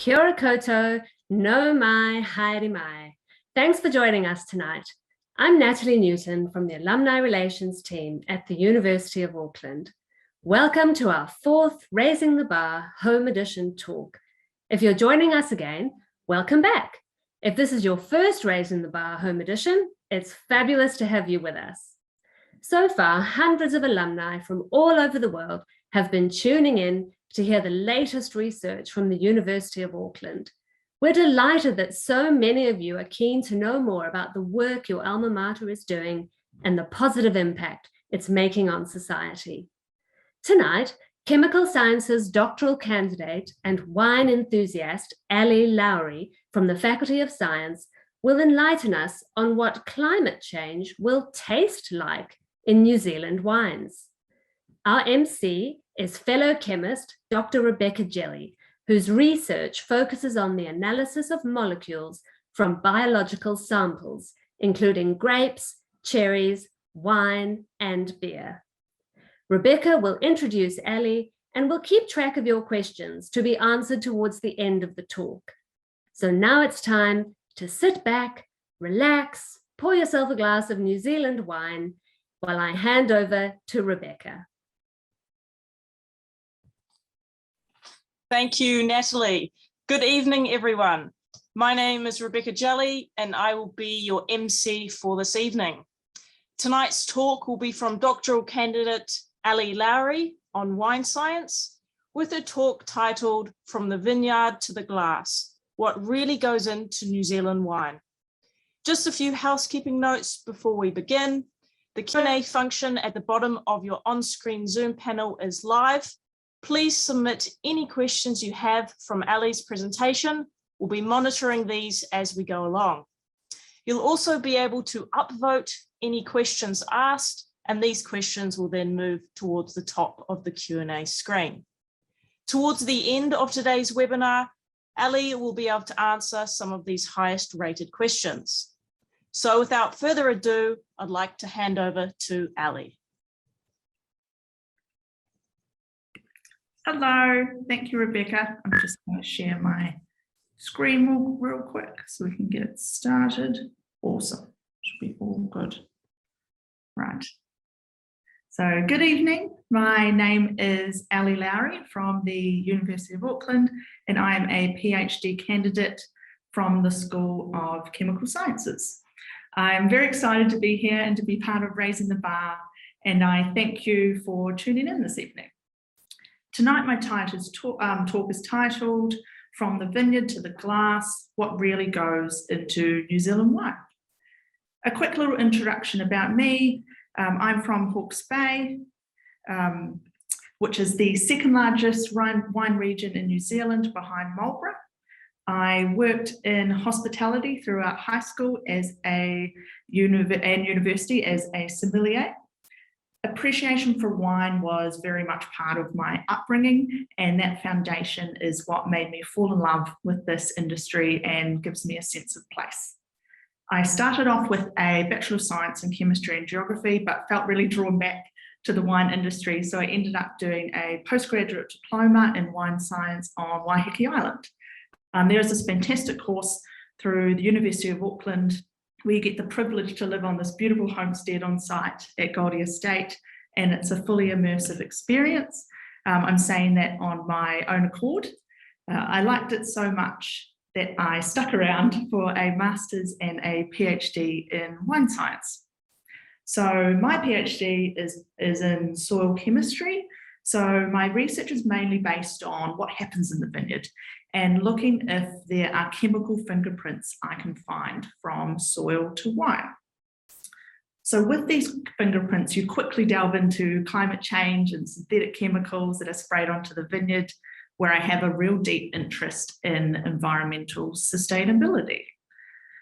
Kia ora koutou, no mai, haere mai. Thanks for joining us tonight. I'm Natalie Newton from the Alumni Relations team at the University of Auckland. Welcome to our fourth Raising the Bar Home Edition talk. If you're joining us again, welcome back. If this is your first Raising the Bar Home Edition, it's fabulous to have you with us. So far, hundreds of alumni from all over the world have been tuning in to hear the latest research from the University of Auckland. We're delighted that so many of you are keen to know more about the work your alma mater is doing and the positive impact it's making on society. Tonight, chemical sciences doctoral candidate and wine enthusiast Ali Lowrey from the Faculty of Science will enlighten us on what climate change will taste like in New Zealand wines. Our MC is fellow chemist Dr. Rebecca Jelly, whose research focuses on the analysis of molecules from biological samples, including grapes, cherries, wine, and beer. Rebecca will introduce Ali and will keep track of your questions to be answered towards the end of the talk. So now it's time to sit back, relax, pour yourself a glass of New Zealand wine while I hand over to Rebecca. Thank you, Natalie. Good evening, everyone. My name is Rebecca Jelly, and I will be your MC for this evening. Tonight's talk will be from doctoral candidate Ali Lowrey on wine science, with a talk titled From the Vineyard to the Glass, What Really Goes into New Zealand Wine. Just a few housekeeping notes before we begin. The Q&A function at the bottom of your on-screen Zoom panel is live. Please submit any questions you have from Ali's presentation. We'll be monitoring these as we go along. You'll also be able to upvote any questions asked, and these questions will then move towards the top of the Q&A screen. Towards the end of today's webinar, Ali will be able to answer some of these highest rated questions. So without further ado, I'd like to hand over to Ali. Hello, thank you, Rebecca. I'm just going to share my screen real quick so we can get it started. Awesome, should be all good. Right. So good evening. My name is Ali Lowrey from the University of Auckland, and I am a PhD candidate from the School of Chemical Sciences. I'm very excited to be here and to be part of Raising the Bar, and I thank you for tuning in this evening. Tonight, my talk is titled From the Vineyard to the Glass, What Really Goes into New Zealand Wine. A quick little introduction about me. I'm from Hawke's Bay, which is the second largest wine region in New Zealand behind Marlborough. I worked in hospitality throughout high school and university as a sommelier. Appreciation for wine was very much part of my upbringing, and that foundation is what made me fall in love with this industry and gives me a sense of place. I started off with a Bachelor of Science in Chemistry and Geography, but felt really drawn back to the wine industry, so I ended up doing a postgraduate diploma in wine science on Waiheke Island. There's this fantastic course through the University of Auckland. We get the privilege to live on this beautiful homestead on site at Goldie Estate, and it's a fully immersive experience. I'm saying that on my own accord. I liked it so much that I stuck around for a master's and a PhD in wine science. So my PhD is in soil chemistry. So my research is mainly based on what happens in the vineyard and looking if there are chemical fingerprints I can find from soil to wine. So with these fingerprints, you quickly delve into climate change and synthetic chemicals that are sprayed onto the vineyard, where I have a real deep interest in environmental sustainability.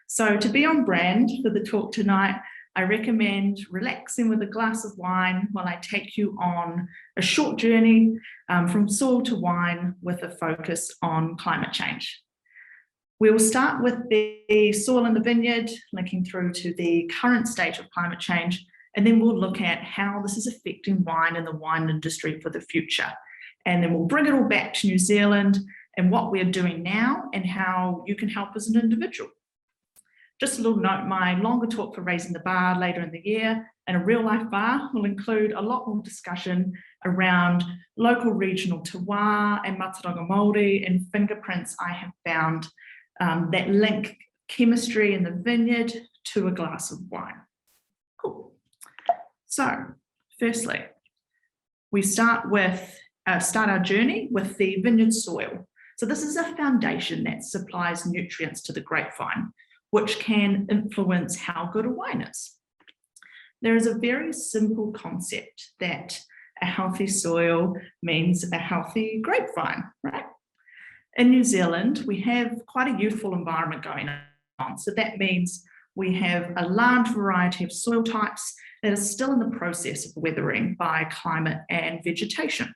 So to be on brand for the talk tonight, I recommend relaxing with a glass of wine while I take you on a short journey from soil to wine with a focus on climate change. We will start with the soil in the vineyard, linking through to the current state of climate change, and then we'll look at how this is affecting wine and the wine industry for the future. And then we'll bring it all back to New Zealand and what we're doing now and how you can help as an individual. Just a little note, my longer talk for Raising the Bar later in the year and a real life bar will include a lot more discussion around local regional terroir and Mātauranga Māori and fingerprints I have found that link chemistry in the vineyard to a glass of wine. Cool. So firstly, we start our journey with the vineyard soil. So this is a foundation that supplies nutrients to the grapevine, which can influence how good a wine is. There is a very simple concept that a healthy soil means a healthy grapevine, right? In New Zealand, we have quite a youthful environment going on. So that means we have a large variety of soil types that are still in the process of weathering by climate and vegetation.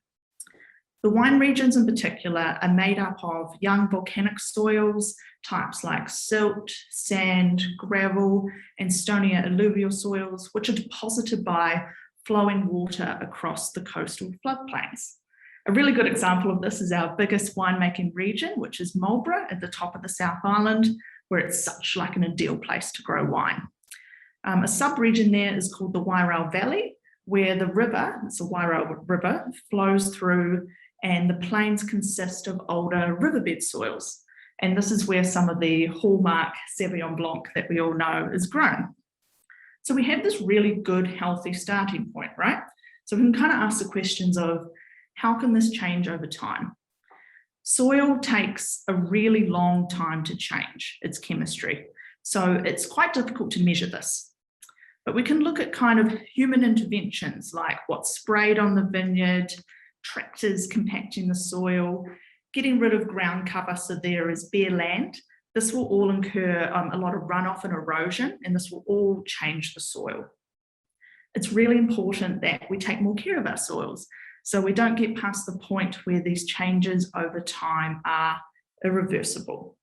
The wine regions in particular are made up of young volcanic soils, types like silt, sand, gravel, and stonier alluvial soils, which are deposited by flowing water across the coastal floodplains. A really good example of this is our biggest winemaking region, which is Marlborough at the top of the South Island, where it's such like an ideal place to grow wine. A sub-region there is called the Wairau Valley, where the river, it's the Wairau River, flows through, and the plains consist of older riverbed soils. And this is where some of the hallmark Sauvignon Blanc that we all know is grown. So we have this really good, healthy starting point, right? So we can kind of ask the questions of how can this change over time? Soil takes a really long time to change its chemistry. So it's quite difficult to measure this. But we can look at kind of human interventions like what's sprayed on the vineyard, tractors compacting the soil, getting rid of ground cover so there is bare land. This will all incur a lot of runoff and erosion, and this will all change the soil. It's really important that we take more care of our soils so we don't get past the point where these changes over time are irreversible.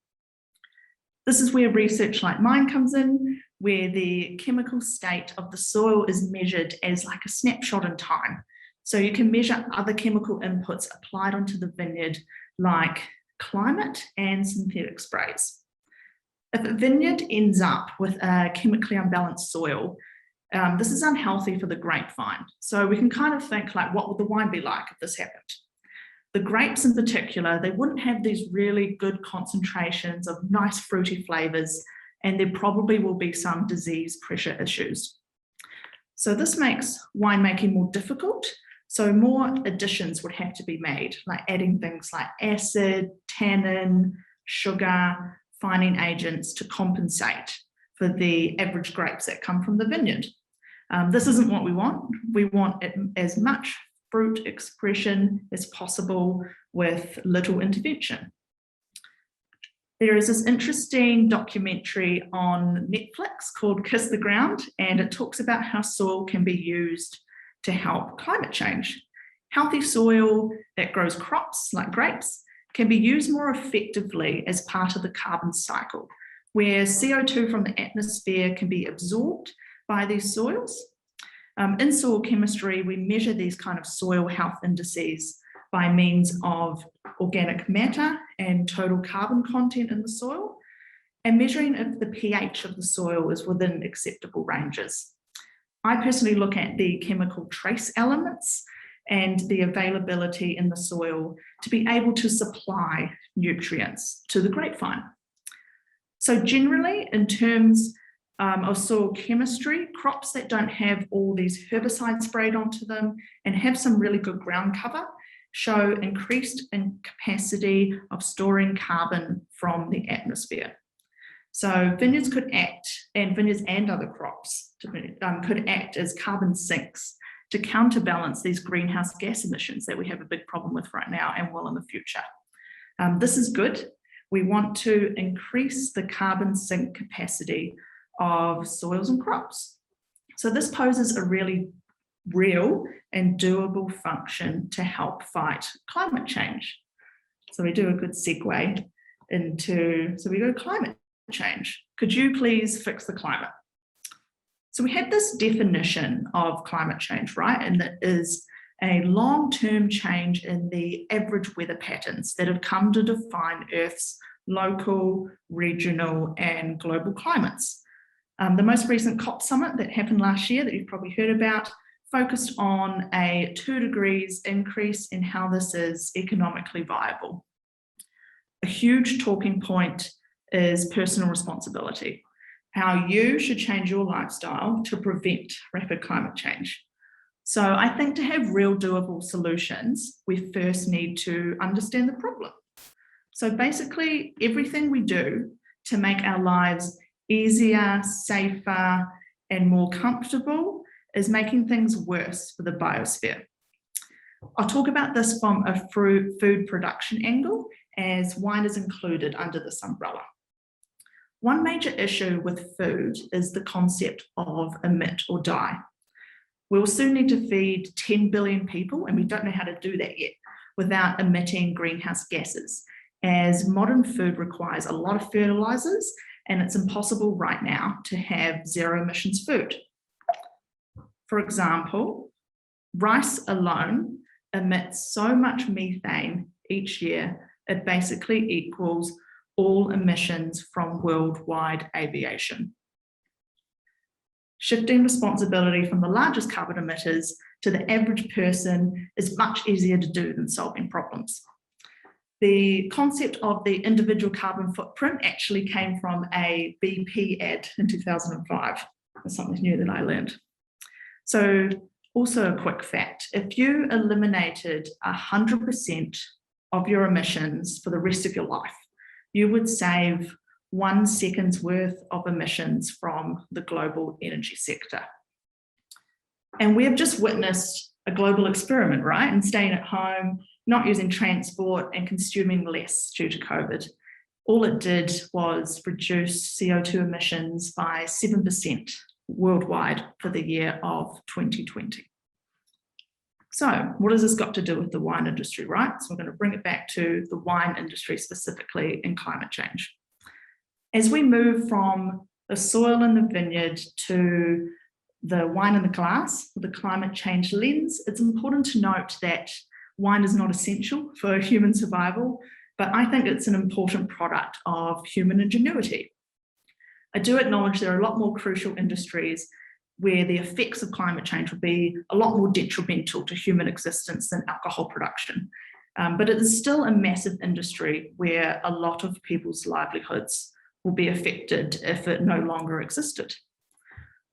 This is where research like mine comes in, where the chemical state of the soil is measured as like a snapshot in time. So you can measure other chemical inputs applied onto the vineyard like climate and synthetic sprays. If a vineyard ends up with a chemically unbalanced soil, this is unhealthy for the grapevine. So we can kind of think like, what would the wine be like if this happened? The grapes in particular, they wouldn't have these really good concentrations of nice fruity flavors, and there probably will be some disease pressure issues. So this makes winemaking more difficult. So more additions would have to be made, like adding things like acid, tannin, sugar, fining agents to compensate for the average grapes that come from the vineyard. This isn't what we want. We want as much fruit expression as possible with little intervention. There is this interesting documentary on Netflix called Kiss the Ground, and it talks about how soil can be used to help climate change. Healthy soil that grows crops like grapes can be used more effectively as part of the carbon cycle, where CO2 from the atmosphere can be absorbed by these soils. In soil chemistry, we measure these kind of soil health indices by means of organic matter and total carbon content in the soil, and measuring if the pH of the soil is within acceptable ranges. I personally look at the chemical trace elements and the availability in the soil to be able to supply nutrients to the grapevine. So generally, in terms of soil chemistry, crops that don't have all these herbicides sprayed onto them and have some really good ground cover show increased in capacity of storing carbon from the atmosphere. So vineyards could act, and vineyards and other crops could act as carbon sinks to counterbalance these greenhouse gas emissions that we have a big problem with right now and will in the future. This is good. We want to increase the carbon sink capacity of soils and crops. So this poses a really real and doable function to help fight climate change. So we do a good segue into, so we go climate change. Could you please fix the climate? So we have this definition of climate change, right? And that is a long-term change in the average weather patterns that have come to define Earth's local, regional, and global climates. The most recent COP summit that happened last year that you've probably heard about focused on a 2 degrees increase in how this is economically viable. A huge talking point is personal responsibility, how you should change your lifestyle to prevent rapid climate change. So I think to have real doable solutions, we first need to understand the problem. So basically, everything we do to make our lives easier, safer, and more comfortable is making things worse for the biosphere. I'll talk about this from a food production angle, as wine is included under this umbrella. One major issue with food is the concept of emit or die. We'll soon need to feed 10 billion people, and we don't know how to do that yet, without emitting greenhouse gases, as modern food requires a lot of fertilizers, and it's impossible right now to have zero emissions food. For example, rice alone emits so much methane each year, it basically equals all emissions from worldwide aviation. Shifting responsibility from the largest carbon emitters to the average person is much easier to do than solving problems. The concept of the individual carbon footprint actually came from a BP ad in 2005. That's something new that I learned. So also a quick fact, if you eliminated 100% of your emissions for the rest of your life, you would save 1 second's worth of emissions from the global energy sector. And we have just witnessed a global experiment, right? And staying at home, not using transport and consuming less due to COVID. All it did was reduce CO2 emissions by 7% worldwide for the year of 2020. So what has this got to do with the wine industry, right? So we're going to bring it back to the wine industry specifically in climate change. As we move from the soil in the vineyard to the wine in the glass, with the climate change lens, it's important to note that wine is not essential for human survival, but I think it's an important product of human ingenuity. I do acknowledge there are a lot more crucial industries where the effects of climate change will be a lot more detrimental to human existence than alcohol production. But it is still a massive industry where a lot of people's livelihoods will be affected if it no longer existed.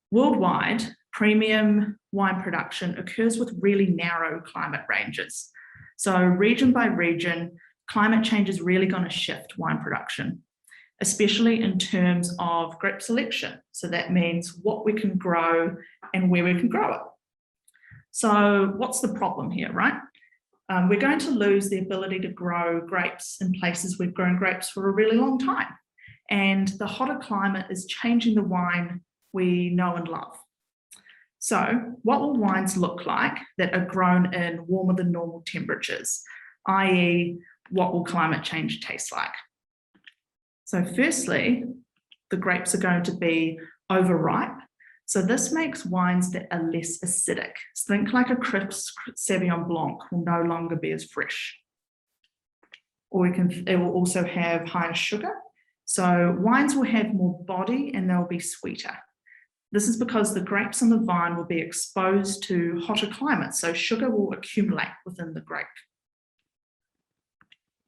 Worldwide, premium wine production occurs with really narrow climate ranges. So region by region, climate change is really going to shift wine production, especially in terms of grape selection. So that means what we can grow and where we can grow it. So what's the problem here, right? We're going to lose the ability to grow grapes in places we've grown grapes for a really long time. And the hotter climate is changing the wine we know and love. So what will wines look like that are grown in warmer than normal temperatures, i.e. what will climate change taste like? So firstly, the grapes are going to be overripe. So this makes wines that are less acidic. So think like a crisp Sauvignon Blanc will no longer be as fresh. Or it will also have higher sugar. So wines will have more body and they'll be sweeter. This is because the grapes on the vine will be exposed to hotter climates, so sugar will accumulate within the grape.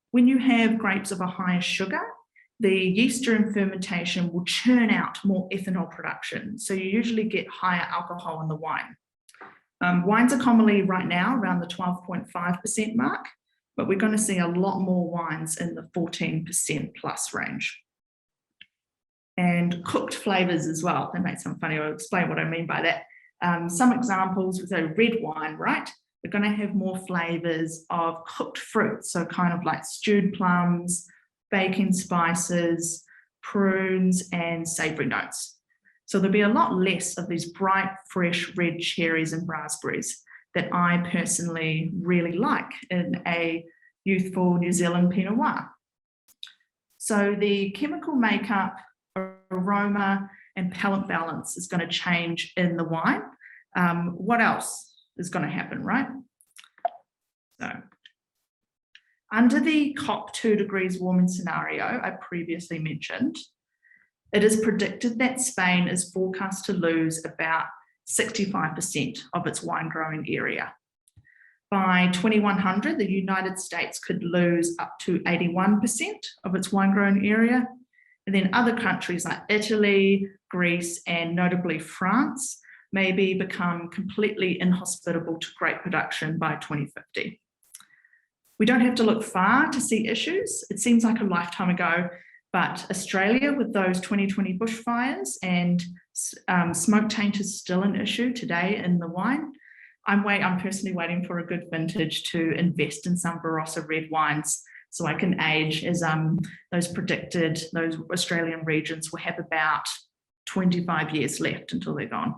When you have grapes of a higher sugar, the yeast during fermentation will churn out more ethanol production, so you usually get higher alcohol in the wine. Wines are commonly right now around the 12.5% mark, but we're going to see a lot more wines in the 14% plus range. And cooked flavors as well. That may sound funny, I'll explain what I mean by that. Some examples with a red wine, right? We're going to have more flavors of cooked fruit, so kind of like stewed plums, baking spices, prunes, and savory notes. So there'll be a lot less of these bright, fresh red cherries and raspberries that I personally really like in a youthful New Zealand Pinot Noir. So the chemical makeup, aroma, and palate balance is going to change in the wine. What else is going to happen, right? So, under the COP 2 degrees warming scenario I previously mentioned, it is predicted that Spain is forecast to lose about 65% of its wine growing area. By 2100, the United States could lose up to 81% of its wine growing area. And then other countries like Italy, Greece, and notably France maybe become completely inhospitable to grape production by 2050. We don't have to look far to see issues. It seems like a lifetime ago, but Australia with those 2020 bushfires and smoke taint is still an issue today in the wine. I'm personally waiting for a good vintage to invest in some Barossa red wines so I can age, as those Australian regions will have about 25 years left until they're gone.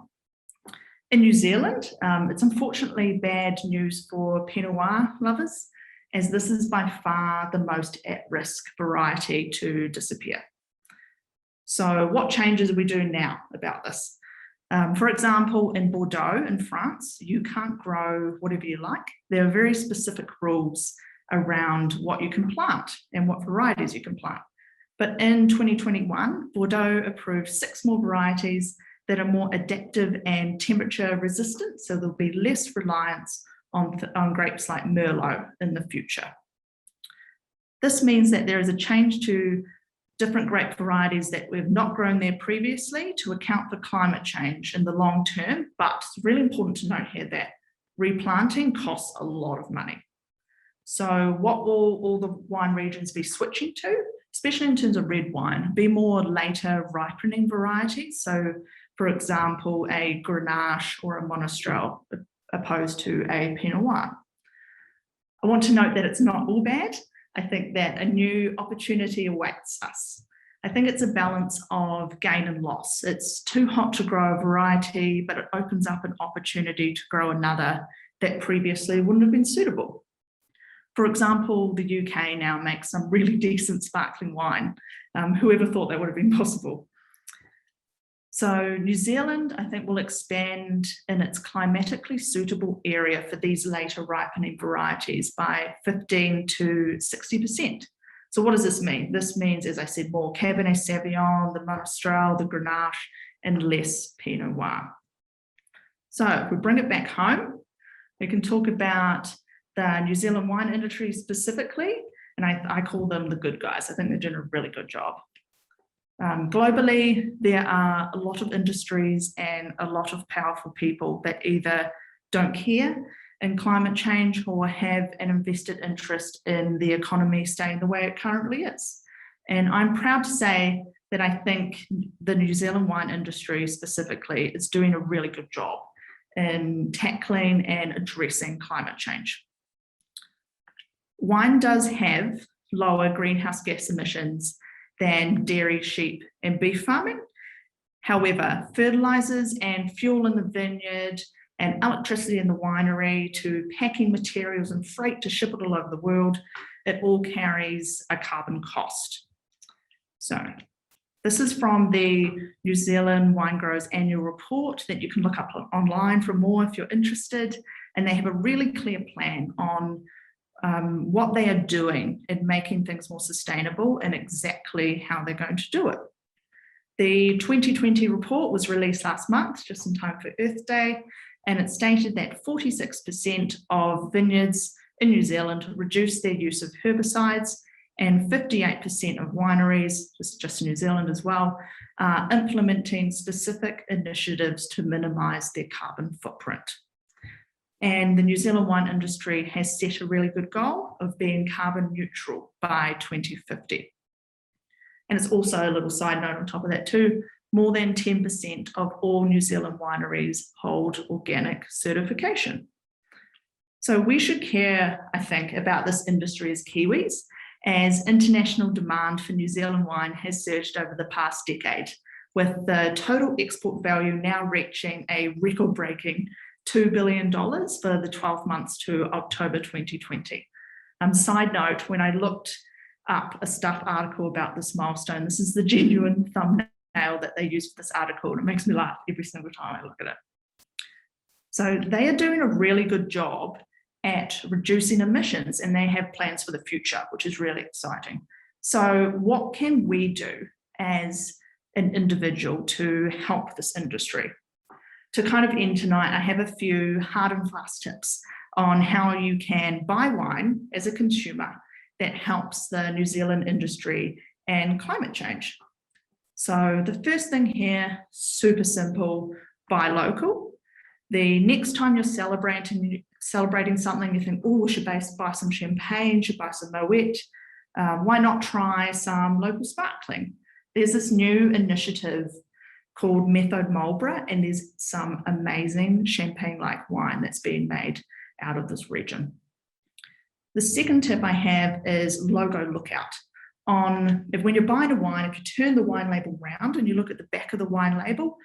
In New Zealand, it's unfortunately bad news for Pinot Noir lovers, as this is by far the most at-risk variety to disappear. So what changes are we doing now about this? For example, in Bordeaux in France, you can't grow whatever you like. There are very specific rules around what you can plant and what varieties you can plant. But in 2021, Bordeaux approved 6 more varieties that are more adaptive and temperature resistant, so there'll be less reliance on grapes like Merlot in the future. This means that there is a change to different grape varieties that we've not grown there previously to account for climate change in the long term, but it's really important to note here that replanting costs a lot of money. So what will all the wine regions be switching to, especially in terms of red wine, be more later ripening varieties. So for example, a Grenache or a Monastrell opposed to a Pinot Noir. I want to note that it's not all bad. I think that a new opportunity awaits us. I think it's a balance of gain and loss. It's too hot to grow a variety, but it opens up an opportunity to grow another that previously wouldn't have been suitable. For example, the UK now makes some really decent sparkling wine. Whoever thought that would have been possible? So New Zealand, I think, will expand in its climatically suitable area for these later ripening varieties by 15 to 60%. So what does this mean? This means, as I said, more Cabernet Sauvignon, the Monastrell, the Grenache, and less Pinot Noir. So if we bring it back home, we can talk about the New Zealand wine industry specifically, and I call them the good guys. I think they're doing a really good job. Globally, there are a lot of industries and a lot of powerful people that either don't care in climate change or have an invested interest in the economy staying the way it currently is. And I'm proud to say that I think the New Zealand wine industry specifically is doing a really good job in tackling and addressing climate change. Wine does have lower greenhouse gas emissions than dairy, sheep, and beef farming. However, fertilizers and fuel in the vineyard and electricity in the winery to packing materials and freight to ship it all over the world, it all carries a carbon cost. So this is from the New Zealand Wine Growers Annual Report that you can look up online for more if you're interested. And they have a really clear plan on what they are doing in making things more sustainable and exactly how they're going to do it. The 2020 report was released last month, just in time for Earth Day, and it stated that 46% of vineyards in New Zealand reduced their use of herbicides, and 58% of wineries, just in New Zealand as well, are implementing specific initiatives to minimise their carbon footprint. And the New Zealand wine industry has set a really good goal of being carbon neutral by 2050. And it's also a little side note on top of that too, more than 10% of all New Zealand wineries hold organic certification. So we should care, I think, about this industry as Kiwis, as international demand for New Zealand wine has surged over the past decade, with the total export value now reaching a record-breaking $2 billion for the 12 months to October 2020. Side note, when I looked up a Stuff article about this milestone, this is the genuine thumbnail that they used for this article, and it makes me laugh every single time I look at it. So they are doing a really good job at reducing emissions, and they have plans for the future, which is really exciting. So what can we do as an individual to help this industry? To kind of end tonight, I have a few hard and fast tips on how you can buy wine as a consumer that helps the New Zealand industry and climate change. So the first thing here, super simple, buy local. The next time you're celebrating something, you think, oh, we should buy some champagne, should buy some Moet. Why not try some local sparkling? There's this new initiative called Methode Marlborough, and there's some amazing champagne-like wine that's being made out of this region. The second tip I have is logo lookout. When you're buying a wine, if you turn the wine label round and you look at the back of the wine label,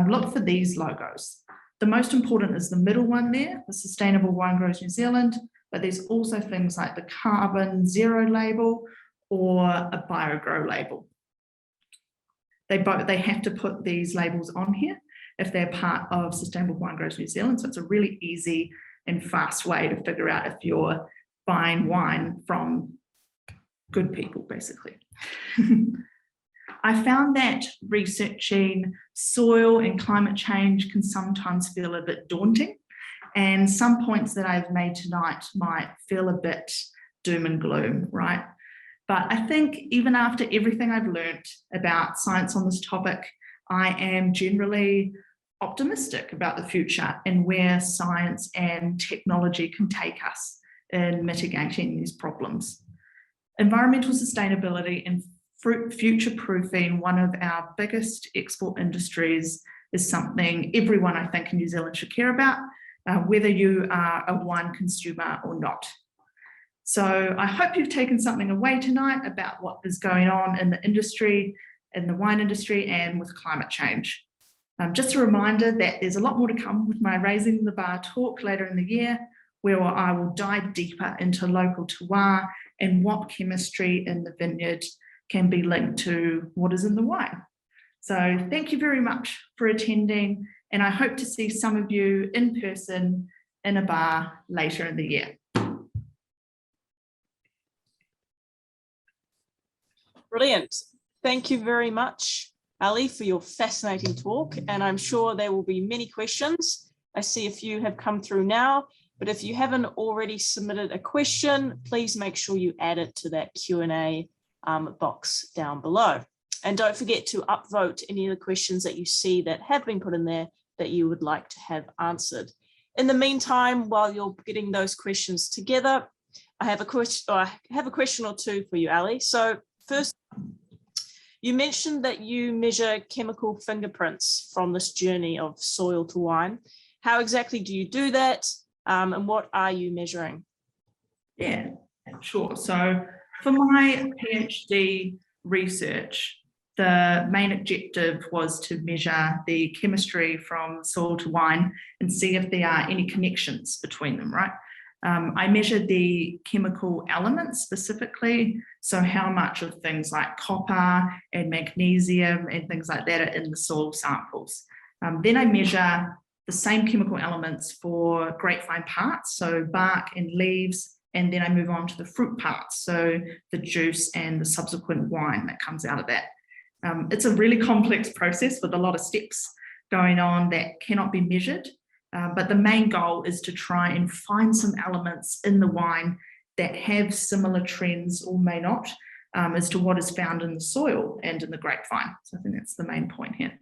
look for these logos. The most important is the middle one there, the Sustainable Wine Growers New Zealand, but there's also things like the Carbon Zero label or a BioGrow label. They have to put these labels on here if they're part of Sustainable Wine Growers New Zealand. So it's a really easy and fast way to figure out if you're buying wine from good people, basically. I found that researching soil and climate change can sometimes feel a bit daunting, and some points that I've made tonight might feel a bit doom and gloom, right? But I think even after everything I've learned about science on this topic, I am generally optimistic about the future and where science and technology can take us in mitigating these problems. Environmental sustainability and future-proofing one of our biggest export industries is something everyone, I think, in New Zealand should care about, whether you are a wine consumer or not. So I hope you've taken something away tonight about what is going on in the industry, in the wine industry, and with climate change. Just a reminder that there's a lot more to come with my Raising the Bar talk later in the year, where I will dive deeper into local terroir and what chemistry in the vineyard can be linked to what is in the wine. So thank you very much for attending, and I hope to see some of you in person in a bar later in the year. Brilliant. Thank you very much, Ali, for your fascinating talk, and I'm sure there will be many questions. I see a few have come through now, but if you haven't already submitted a question, please make sure you add it to that Q&A box down below. And don't forget to upvote any of the questions that you see that have been put in there that you would like to have answered. In the meantime, while you're getting those questions together, I have a question or two for you, Ali. So first, you mentioned that you measure chemical fingerprints from this journey of soil to wine. How exactly do you do that? And what are you measuring? Yeah, sure. So for my PhD research, the main objective was to measure the chemistry from soil to wine and see if there are any connections between them, right? I measured the chemical elements specifically, so how much of things like copper and magnesium and things like that are in the soil samples. Then I measure the same chemical elements for grapevine parts, so bark and leaves, and then I move on to the fruit parts, so the juice and the subsequent wine that comes out of that. It's a really complex process with a lot of steps going on that cannot be measured, but the main goal is to try and find some elements in the wine that have similar trends or may not as to what is found in the soil and in the grapevine. So I think that's the main point here.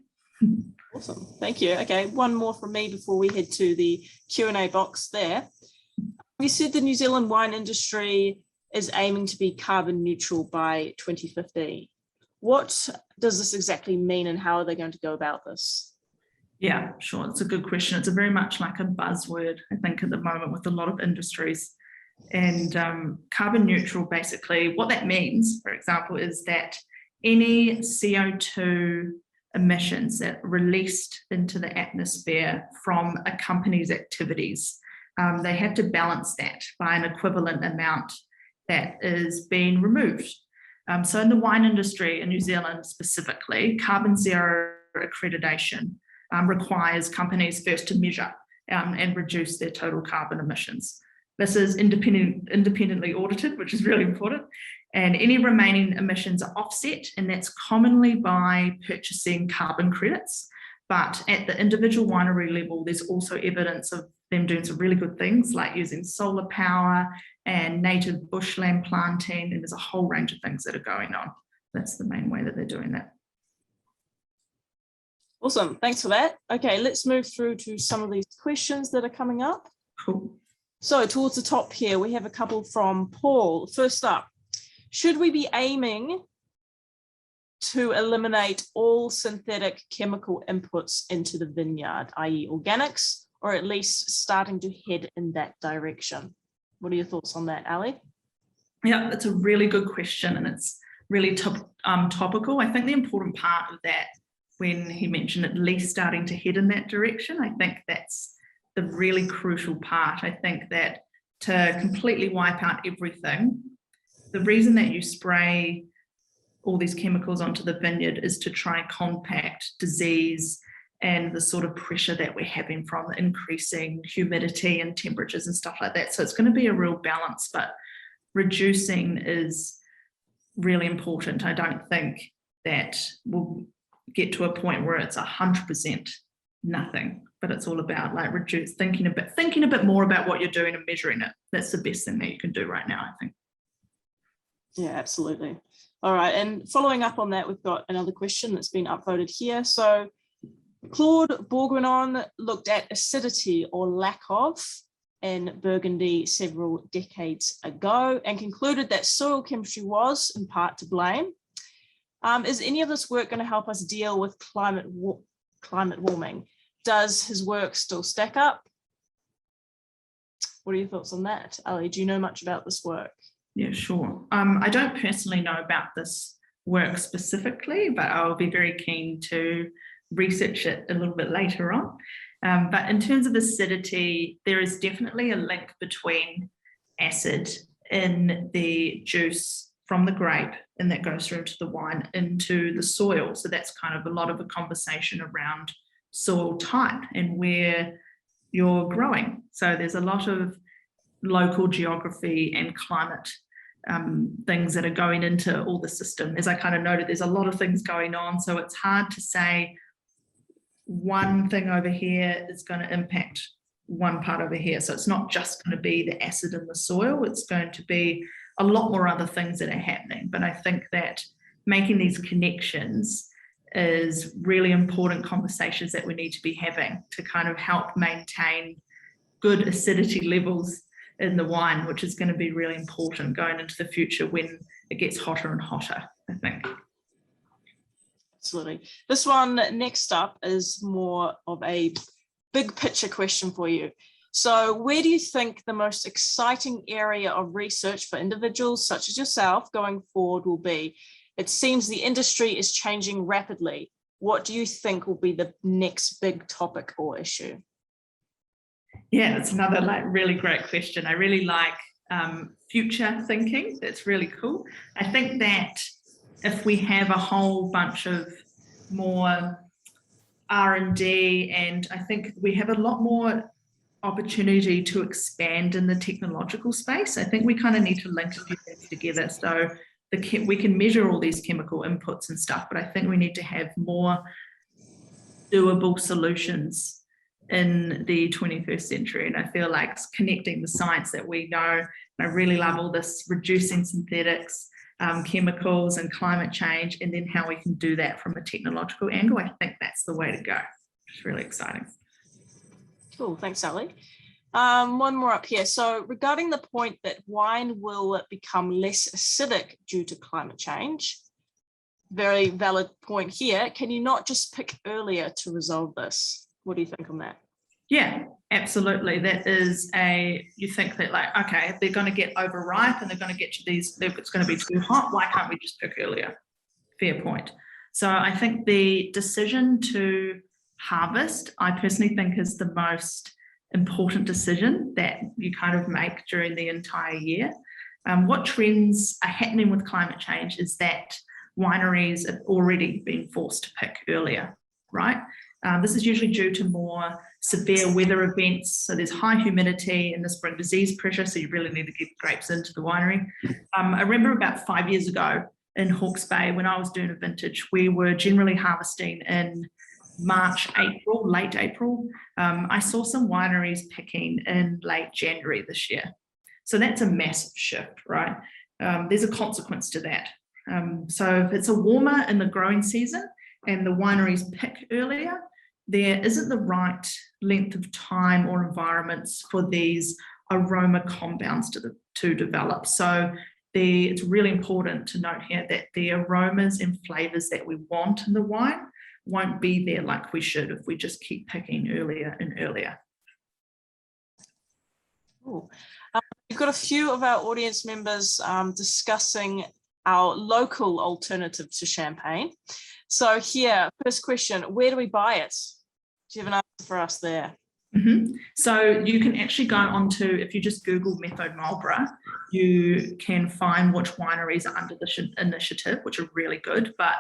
Awesome, thank you. Okay, one more from me before we head to the Q&A box there. You said the New Zealand wine industry is aiming to be carbon neutral by 2050. What does this exactly mean and how are they going to go about this? Yeah, sure. It's a good question. It's a very much like a buzzword, I think, at the moment with a lot of industries. And carbon neutral, basically, what that means, for example, is that any CO2 emissions that are released into the atmosphere from a company's activities, they have to balance that by an equivalent amount that is being removed. So in the wine industry in New Zealand specifically, carbon zero accreditation requires companies first to measure and reduce their total carbon emissions. This is independently audited, which is really important. And any remaining emissions are offset, and that's commonly by purchasing carbon credits. But at the individual winery level, there's also evidence of them doing some really good things like using solar power and native bushland planting, and there's a whole range of things that are going on. That's the main way that they're doing that. Awesome, thanks for that. Okay, let's move through to some of these questions that are coming up. Cool. So towards the top here, we have a couple from Paul. First up, should we be aiming to eliminate all synthetic chemical inputs into the vineyard, i.e. organics, or at least starting to head in that direction? What are your thoughts on that, Ali? Yeah, that's a really good question, and it's really topical. I think the important part of that, when he mentioned at least starting to head in that direction, I think that's the really crucial part. I think that to completely wipe out everything, the reason that you spray all these chemicals onto the vineyard is to try and compact disease and the sort of pressure that we're having from increasing humidity and temperatures and stuff like that. So it's going to be a real balance, but reducing is really important. I don't think that we'll get to a point where it's 100% nothing, but it's all about like thinking a bit more about what you're doing and measuring it. That's the best thing that you can do right now, I think. Yeah, absolutely. All right, and following up on that, we've got another question that's been upvoted here. So Claude Bourguignon looked at acidity or lack of in Burgundy several decades ago and concluded that soil chemistry was in part to blame. Is any of this work going to help us deal with climate warming? Does his work still stack up? What are your thoughts on that? Ali, do you know much about this work? Yeah, sure. I don't personally know about this work specifically, but I'll be very keen to research it a little bit later on. But in terms of acidity, there is definitely a link between acid in the juice from the grape, and that goes through into the wine, into the soil. So that's kind of a lot of a conversation around soil type and where you're growing. So there's a lot of local geography and climate things that are going into all the system. As I kind of noted, there's a lot of things going on. So it's hard to say one thing over here is going to impact one part over here. So it's not just going to be the acid in the soil. It's going to be a lot more other things that are happening. But I think that making these connections is really important conversations that we need to be having to kind of help maintain good acidity levels in the wine, which is going to be really important going into the future when it gets hotter and hotter, I think. Absolutely. This one next up is more of a big picture question for you. So where do you think the most exciting area of research for individuals such as yourself going forward will be? It seems the industry is changing rapidly. What do you think will be the next big topic or issue? Yeah, it's another really great question. I really like future thinking. That's really cool. I think that if we have a whole bunch of more R&D, and I think we have a lot more opportunity to expand in the technological space. I think we kind of need to link a few things together. So we can measure all these chemical inputs and stuff, but I think we need to have more doable solutions in the 21st century. And I feel like it's connecting the science that we know. And I really love all this reducing synthetics, chemicals and climate change, and then how we can do that from a technological angle. I think that's the way to go. It's really exciting. Cool, thanks, Ali. One more up here. So regarding the point that wine will become less acidic due to climate change, very valid point here. Can you not just pick earlier to resolve this? What do you think on that? Yeah, absolutely. That is you think that okay, if they're going to get overripe and they're going to get to these, if it's going to be too hot, why can't we just pick earlier? Fair point. So I think the decision to harvest, I personally think, is the most important decision that you kind of make during the entire year. What trends are happening with climate change is that wineries have already been forced to pick earlier, right? This is usually due to more severe weather events. So there's high humidity and this brings disease pressure. So you really need to get grapes into the winery. I remember about 5 years ago in Hawke's Bay, when I was doing a vintage, we were generally harvesting in March, April, late April. I saw some wineries picking in late January this year. So that's a massive shift, right? There's a consequence to that. So if it's a warmer in the growing season and the wineries pick earlier, there isn't the right length of time or environments for these aroma compounds to develop. So it's really important to note here that the aromas and flavors that we want in the wine won't be there like we should if we just keep picking earlier and earlier. Cool. We've got a few of our audience members discussing our local alternative to champagne. So here, first question, where do we buy it? Do you have an answer for us there? So you can actually go onto, if you just Google Methode Marlborough, you can find which wineries are under this initiative, which are really good, but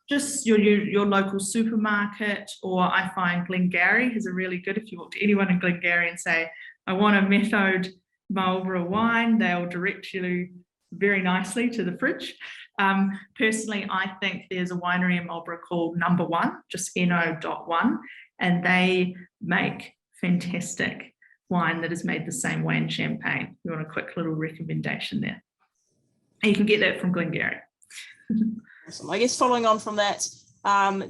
just your local supermarket, or I find Glengarry is a really good, if you walk to anyone in Glengarry and say, I want a Methode Marlborough wine, they'll direct you very nicely to the fridge. Personally, I think there's a winery in Marlborough called Number One, just NO.1, and they make fantastic wine that is made the same way in Champagne. You want a quick little recommendation there. And you can get that from Glengarry. Awesome. I guess following on from that,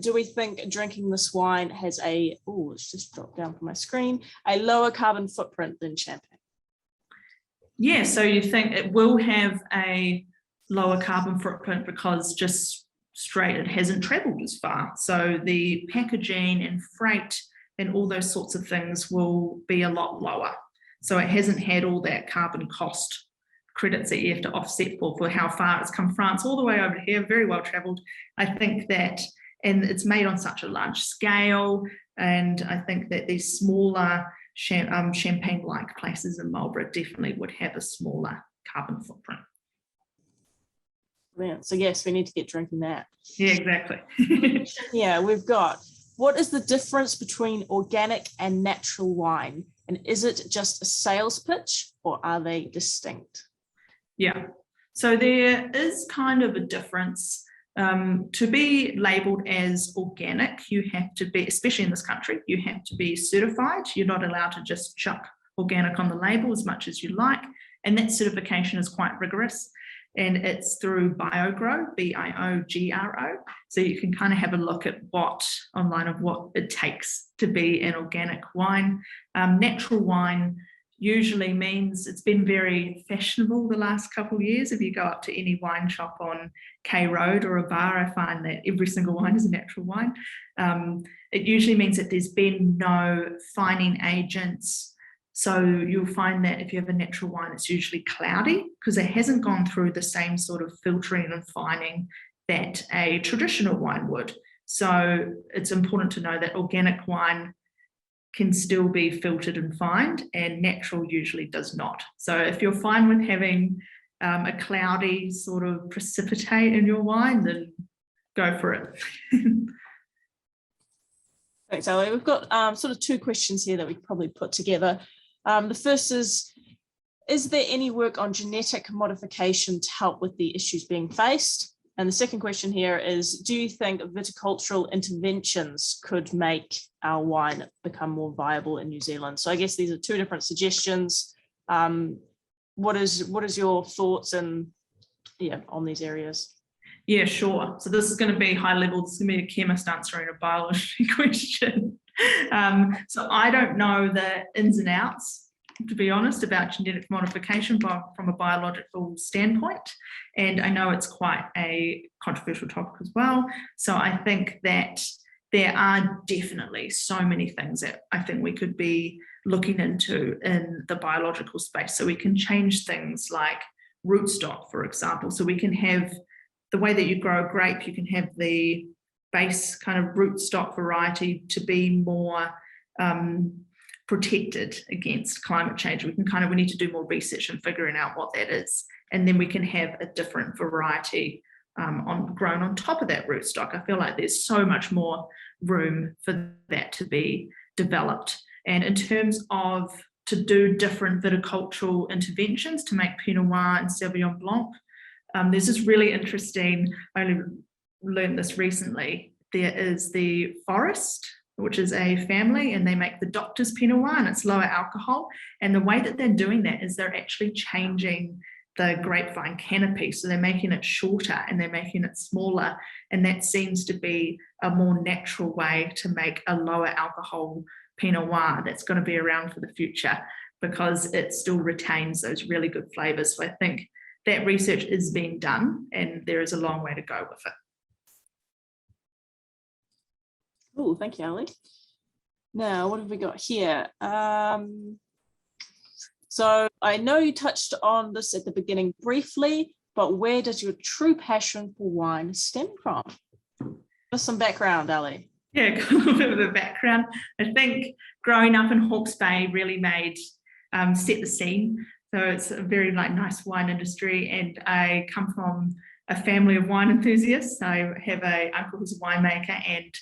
do we think drinking this wine has let's just drop down from my screen, a lower carbon footprint than Champagne? Yeah, so you think it will have a lower carbon footprint because just straight it hasn't traveled as far. So the packaging and freight and all those sorts of things will be a lot lower. So it hasn't had all that carbon cost credits that you have to offset for how far it's come France all the way over here, very well traveled. I think that, and it's made on such a large scale, and I think that these smaller champagne-like places in Marlborough definitely would have a smaller carbon footprint. Brilliant. So yes, we need to get drinking that. Yeah, exactly. Yeah, we've got, what is the difference between organic and natural wine? And is it just a sales pitch or are they distinct? Yeah, so there is kind of a difference. To be labelled as organic, you have to be, especially in this country, you have to be certified. You're not allowed to just chuck organic on the label as much as you like. And that certification is quite rigorous. And it's through BioGro, BIOGRO. So you can kind of have a look at what it takes to be an organic wine. Natural wine usually means, it's been very fashionable the last couple of years. If you go up to any wine shop on K Road or a bar, I find that every single wine is a natural wine. It usually means that there's been no fining agents. So you'll find that if you have a natural wine, it's usually cloudy because it hasn't gone through the same sort of filtering and fining that a traditional wine would. So it's important to know that organic wine can still be filtered and fined, and natural usually does not. So if you're fine with having a cloudy sort of precipitate in your wine, then go for it. Thanks, Ali. We've got sort of two questions here that we could probably put together. The first is there any work on genetic modification to help with the issues being faced? And the second question here is, do you think viticultural interventions could make our wine become more viable in New Zealand? So I guess these are two different suggestions. What is your thoughts on these areas? Yeah, sure. So this is going to be high level. This is going to be a chemist answering a biology question. So I don't know the ins and outs, to be honest, about genetic modification from a biological standpoint. And I know it's quite a controversial topic as well. So I think that there are definitely so many things that I think we could be looking into in the biological space. So we can change things like rootstock, for example. So we can have the way that you grow a grape, you can have the base kind of rootstock variety to be more protected against climate change. We need to do more research and figuring out what that is. And then we can have a different variety grown on top of that rootstock. I feel like there's so much more room for that to be developed. And in terms of to do different viticultural interventions to make Pinot Noir and Sauvignon Blanc, there's this really interesting, I only learned this recently, there is the Forest, which is a family, and they make the Doctor's Pinot Noir, and it's lower alcohol. And the way that they're doing that is they're actually changing the grapevine canopy. So they're making it shorter and they're making it smaller. And that seems to be a more natural way to make a lower alcohol Pinot Noir that's going to be around for the future, because it still retains those really good flavors. So I think that research is being done and there is a long way to go with it. Oh, thank you, Ali. Now, what have we got here? So I know you touched on this at the beginning briefly, but where does your true passion for wine stem from? Just some background, Ali. Yeah, a little bit of a background. I think growing up in Hawke's Bay really made set the scene. So it's a very nice wine industry, and I come from a family of wine enthusiasts. I have an uncle who's a winemaker, and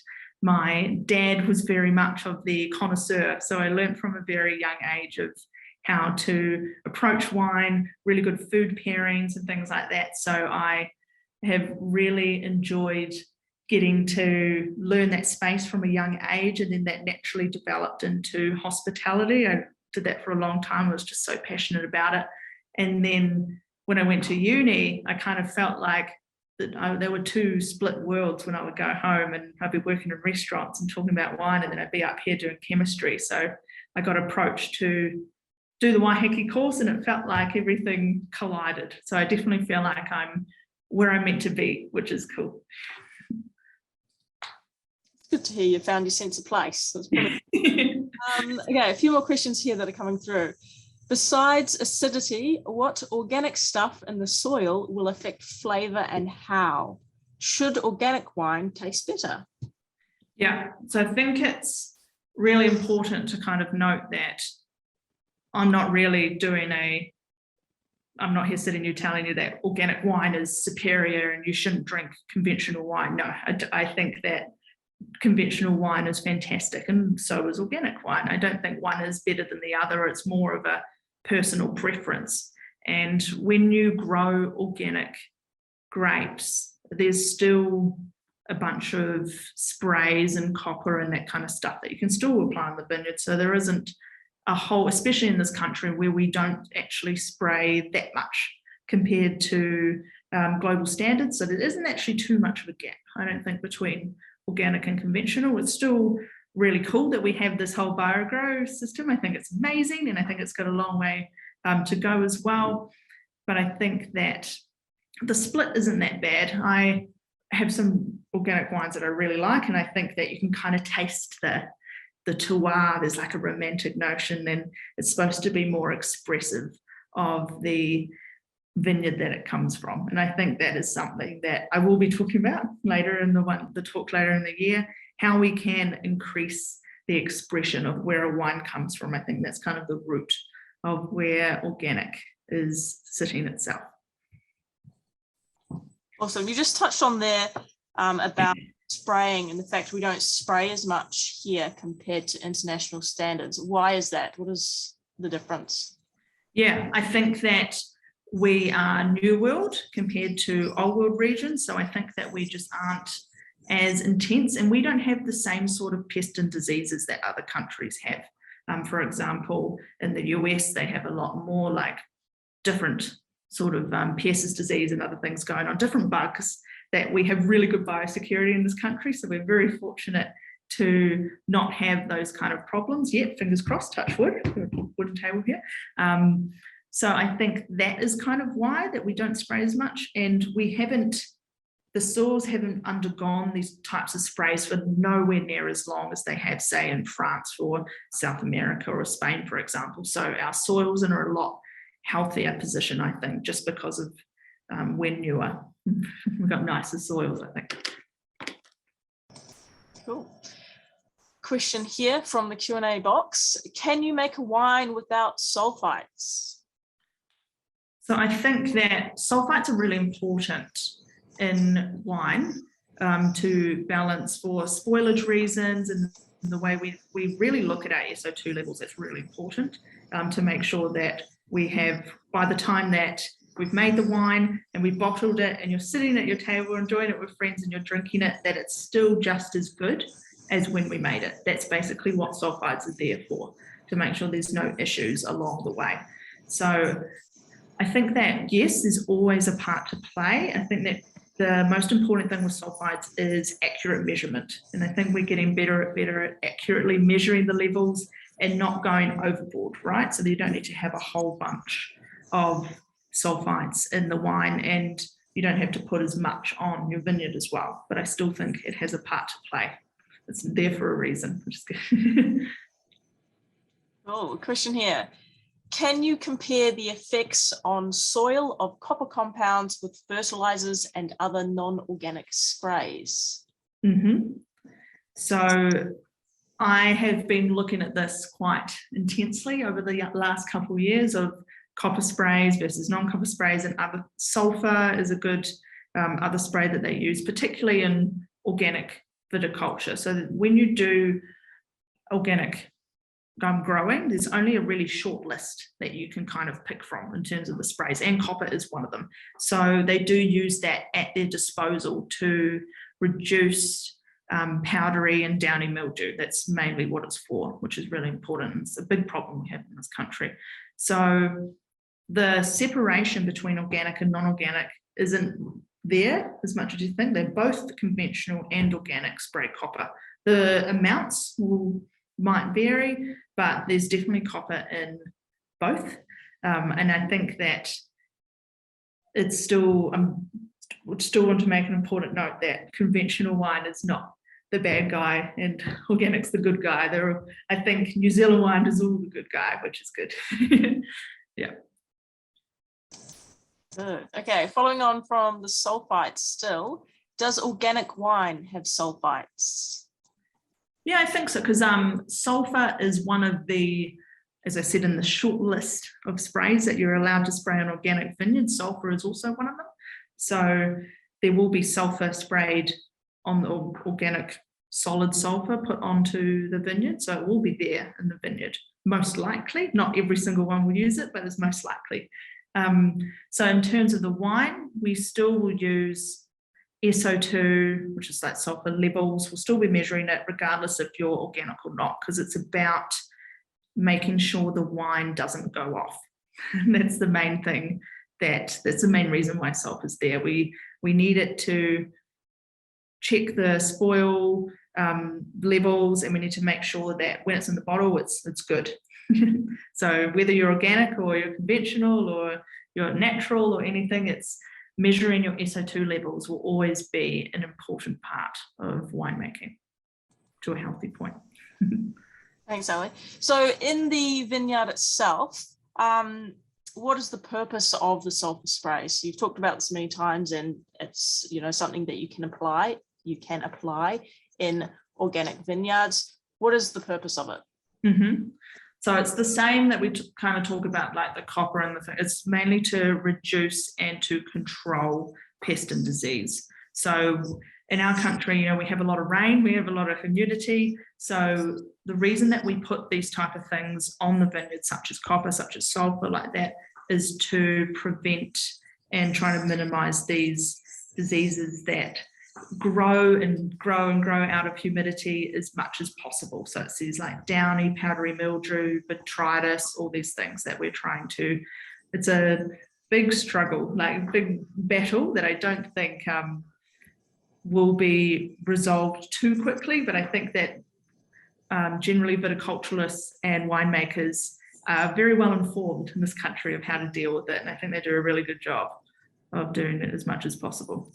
my dad was very much of the connoisseur. So I learned from a very young age of how to approach wine, really good food pairings and things like that. So I have really enjoyed getting to learn that space from a young age, and then that naturally developed into hospitality. I did that for a long time. I was just so passionate about it. And then when I went to uni, I kind of felt like that there were two split worlds when I would go home, and I'd be working in restaurants and talking about wine, and then I'd be up here doing chemistry. So I got approached to do the Waiheke course, and it felt like everything collided. So I definitely feel like I'm where I'm meant to be, which is cool. It's good to hear you found your sense of place. That's brilliant. Okay, a few more questions here that are coming through. Besides acidity, what organic stuff in the soil will affect flavour and how? Should organic wine taste better? Yeah, so I think it's really important to kind of note that I'm not here sitting here telling you that organic wine is superior and you shouldn't drink conventional wine. No, I think that conventional wine is fantastic, and so is organic wine. I don't think one is better than the other. It's more of a personal preference. And when you grow organic grapes, there's still a bunch of sprays and copper and that kind of stuff that you can still apply in the vineyard. So there isn't a whole, especially in this country where we don't actually spray that much compared to global standards. So there isn't actually too much of a gap, I don't think, between organic and conventional. It's still really cool that we have this whole biogrow system. I think it's amazing, and I think it's got a long way to go as well. But I think that the split isn't that bad. I have some organic wines that I really like, and I think that you can kind of taste the terroir. There's like a romantic notion, and it's supposed to be more expressive of the vineyard that it comes from. And I think that is something that I will be talking about later in the talk later in the year, how we can increase the expression of where a wine comes from. I think that's kind of the root of where organic is sitting itself. Awesome. You just touched on there about spraying and the fact we don't spray as much here compared to international standards. Why is that? What is the difference? Yeah, I think that we are New World compared to Old World regions. So I think that we just aren't as intense, and we don't have the same sort of pest and diseases that other countries have. For example, in the US, they have a lot more like different sort of Pierce's disease and other things going on, different bugs that we have really good biosecurity in this country. So we're very fortunate to not have those kind of problems yet. Fingers crossed, touch wood, wooden table here. So I think that is kind of why that we don't spray as much, and the soils haven't undergone these types of sprays for nowhere near as long as they have, say, in France or South America or Spain, for example. So our soils are in a lot healthier position, I think, just because of we're newer. We've got nicer soils, I think. Cool. Question here from the Q&A box. Can you make a wine without sulfites? So I think that sulfites are really important in wine to balance for spoilage reasons, and the way we really look at our SO2 levels. That's really important to make sure that we have, by the time that we've made the wine and we've bottled it and you're sitting at your table enjoying it with friends and you're drinking it, that it's still just as good as when we made it. That's basically what sulfides are there for, to make sure there's no issues along the way. So I think that, yes, there's always a part to play. I think that the most important thing with sulfides is accurate measurement. And I think we're getting better at accurately measuring the levels and not going overboard, right? So you don't need to have a whole bunch of sulfides in the wine, and you don't have to put as much on your vineyard as well. But I still think it has a part to play. It's there for a reason. Oh, question here. Can you compare the effects on soil of copper compounds with fertilizers and other non-organic sprays? So I have been looking at this quite intensely over the last couple of years of copper sprays versus non-copper sprays, and other sulfur is a good other spray that they use, particularly in organic viticulture. So that when you do organic growing, there's only a really short list that you can kind of pick from in terms of the sprays, and copper is one of them. So they do use that at their disposal to reduce powdery and downy mildew. That's mainly what it's for, which is really important. It's a big problem we have in this country. So the separation between organic and non-organic isn't there as much as you think. They're both conventional and organic spray copper. The amounts might vary, but there's definitely copper in both. And I think that it's still, would still want to make an important note that conventional wine is not the bad guy and organic's the good guy. I think New Zealand wine is all the good guy, which is good. Yeah. Good. Okay, following on from the sulfites still, does organic wine have sulfites? Yeah, I think so, because sulfur is one of the, as I said, in the short list of sprays that you're allowed to spray on organic vineyards. Sulfur is also one of them. So there will be sulfur sprayed on the organic solid sulfur put onto the vineyard. So it will be there in the vineyard, most likely. Not every single one will use it, but it's most likely. So in terms of the wine, we still will use SO2, which is like sulfur levels. We'll still be measuring it regardless if you're organic or not, because it's about making sure the wine doesn't go off. That's the main thing. That's the main reason why sulfur is there. We need it to check the spoil levels, and we need to make sure that when it's in the bottle, it's good. So whether you're organic or you're conventional or you're natural or anything, it's measuring your SO2 levels will always be an important part of winemaking to a healthy point. Thanks, Ali. So in the vineyard itself, what is the purpose of the sulfur spray? So you've talked about this many times, and it's something that you can apply in organic vineyards. What is the purpose of it? So it's the same that we kind of talk about, like the copper and the thing. It's mainly to reduce and to control pest and disease. So in our country, we have a lot of rain, we have a lot of humidity. So the reason that we put these type of things on the vineyard, such as copper, such as sulfur, like that, is to prevent and try to minimize these diseases that grow out of humidity as much as possible. So it's these like downy, powdery mildew, botrytis, all these things that we're trying to, it's a big struggle, like a big battle that I don't think will be resolved too quickly, but I think that generally viticulturalists and winemakers are very well informed in this country of how to deal with it, and I think they do a really good job of doing it as much as possible.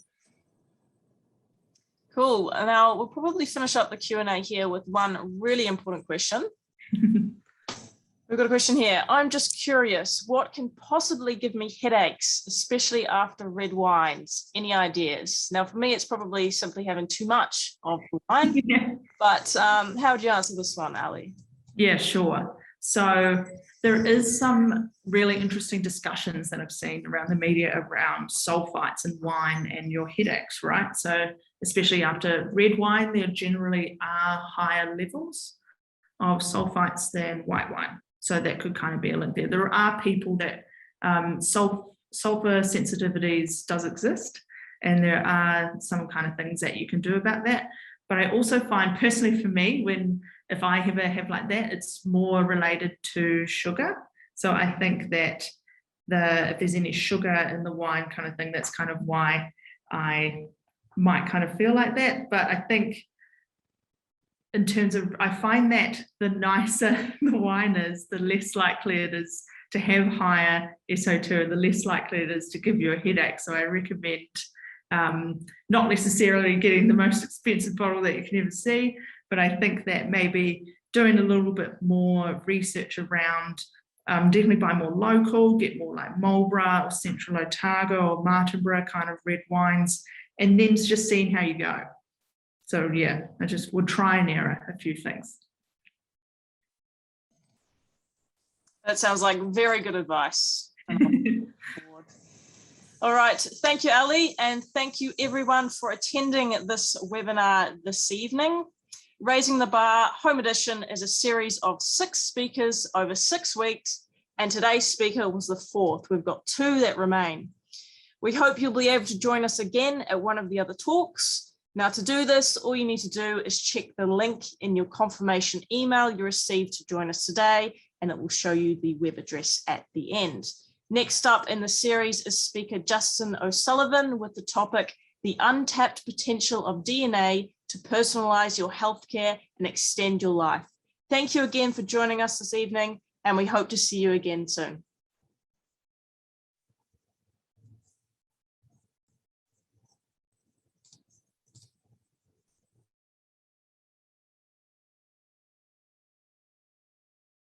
Cool. And now we'll probably finish up the Q&A here with one really important question. We've got a question here. I'm just curious, what can possibly give me headaches, especially after red wines? Any ideas? Now, for me, it's probably simply having too much of the wine, but how would you answer this one, Ali? Yeah, sure. So there is some really interesting discussions that I've seen around the media around sulfites in wine and your headaches, right? So especially after red wine, there generally are higher levels of sulfites than white wine. So that could kind of be a link there. There are people that sulfur sensitivities does exist, and there are some kind of things that you can do about that. But I also find personally for me, if I ever have like that, it's more related to sugar. So I think that if there's any sugar in the wine kind of thing, that's kind of why I might kind of feel like that. But I think in terms of, I find that the nicer the wine is, the less likely it is to have higher SO2, and the less likely it is to give you a headache. So I recommend not necessarily getting the most expensive bottle that you can ever see, but I think that maybe doing a little bit more research around, definitely buy more local, get more like Marlborough or Central Otago or Martinborough kind of red wines, and then just seeing how you go. So yeah, I just would try and error a few things. That sounds like very good advice. All right, thank you, Ali, and thank you everyone for attending this webinar this evening. Raising the Bar Home Edition is a series of 6 speakers over 6 weeks, and today's speaker was the 4th. We've got 2 that remain. We hope you'll be able to join us again at one of the other talks. Now, to do this, all you need to do is check the link in your confirmation email you received to join us today, and it will show you the web address at the end. Next up in the series is speaker Justin O'Sullivan with the topic, The Untapped Potential of DNA to Personalize Your Healthcare and Extend Your Life. Thank you again for joining us this evening, and we hope to see you again soon.